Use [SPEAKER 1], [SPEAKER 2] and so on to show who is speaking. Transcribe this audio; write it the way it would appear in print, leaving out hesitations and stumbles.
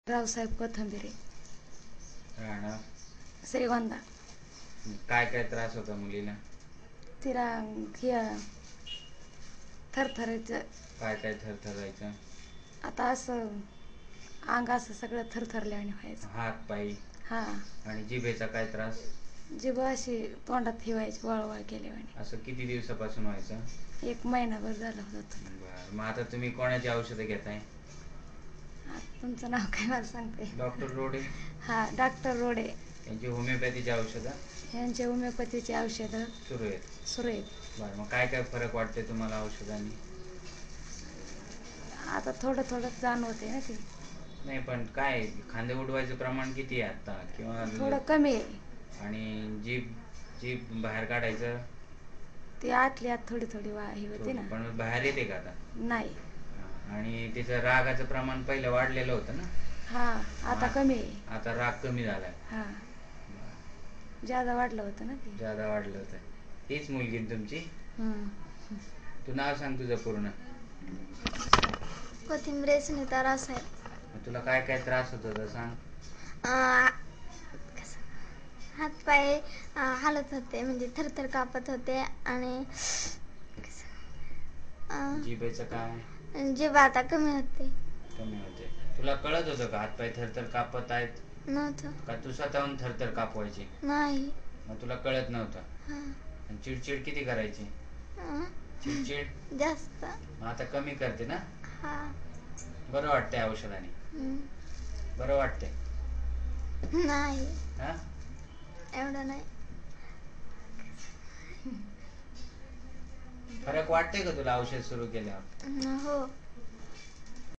[SPEAKER 1] रावसाहेब कोथंबिरे,
[SPEAKER 2] राहणार
[SPEAKER 1] श्रीगोंदा.
[SPEAKER 2] काय काय त्रास होता मुलीला?
[SPEAKER 1] तिला थरथरायचं.
[SPEAKER 2] काय काय थरथरायचं?
[SPEAKER 1] आता असं अंग असं सगळं थरथरल्याने व्हायचं.
[SPEAKER 2] हात पायी?
[SPEAKER 1] हा.
[SPEAKER 2] आणि जिभेचा काय त्रास?
[SPEAKER 1] जिभ अशी तोंडात ठेवायची, वळवळ केल्यावाने.
[SPEAKER 2] असं किती दिवसापासून व्हायचं?
[SPEAKER 1] 1 महिनाभर झालं होतं.
[SPEAKER 2] बरं, मग आता तुम्ही कोणाची औषधं घेताय?
[SPEAKER 1] तुमचं नाव काय मला सांगते?
[SPEAKER 2] डॉक्टर रोडे.
[SPEAKER 1] हा, डॉक्टर रोडे.
[SPEAKER 2] त्यांची होमिओपॅथीची औषधं?
[SPEAKER 1] यांचे होमिओपॅथीची औषधं
[SPEAKER 2] सुरू आहेत. बरं, मग काय काय फरक वाटते तुम्हाला औषधांनी?
[SPEAKER 1] आता थोडं थोडं जाणवते ना ती.
[SPEAKER 2] नाही, पण काय खांदे उडवायचं प्रमाण किती आहे आता? किंवा
[SPEAKER 1] थोडं कमी आहे.
[SPEAKER 2] आणि जीभ जीभ बाहेर काढायचं?
[SPEAKER 1] ती आतली आत थोडी थोडी हे होते ना.
[SPEAKER 2] पण बाहेर येते का आता?
[SPEAKER 1] नाही.
[SPEAKER 2] आणि तिचं रागाचं प्रमाण पहिलं वाढलेलं होतं ना?
[SPEAKER 1] हा, आता कमी आहे.
[SPEAKER 2] आता राग कमी झालाय?
[SPEAKER 1] हा, ज्यादा वाढलं होतं ना ते.
[SPEAKER 2] ज्यादा वाढलं होतं. हीच मुलगी तुमची? तू नाव सांग तुझं पूर्ण.
[SPEAKER 3] कोथिंबरे सुनीता रावसाहेब.
[SPEAKER 2] तुला काय काय त्रास होत होता सांग?
[SPEAKER 3] हातपाय हालत होते, म्हणजे थरथर कापत होते. आणि
[SPEAKER 2] जिभेचं काय?
[SPEAKER 3] जीभ आता कमी होते.
[SPEAKER 2] कमी होते. तुला कळत होतं का हातपाय थरथर कापत आहेत?
[SPEAKER 3] नव्हतं.
[SPEAKER 2] का तू स्वतःहून थरथर कापवायची?
[SPEAKER 3] नाही.
[SPEAKER 2] मग तुला कळत नव्हतं? आणि चिडचिड किती करायची? चिडचिड
[SPEAKER 3] जास्त.
[SPEAKER 2] आता कमी करते ना?
[SPEAKER 3] हा.
[SPEAKER 2] बरं वाटतंय औषधाने? बरं वाटतंय?
[SPEAKER 3] नाही.
[SPEAKER 2] हा,
[SPEAKER 3] एवढं नाही.
[SPEAKER 2] फरक वाटतंय का तुला औषध सुरू केल्यावर?
[SPEAKER 3] हो.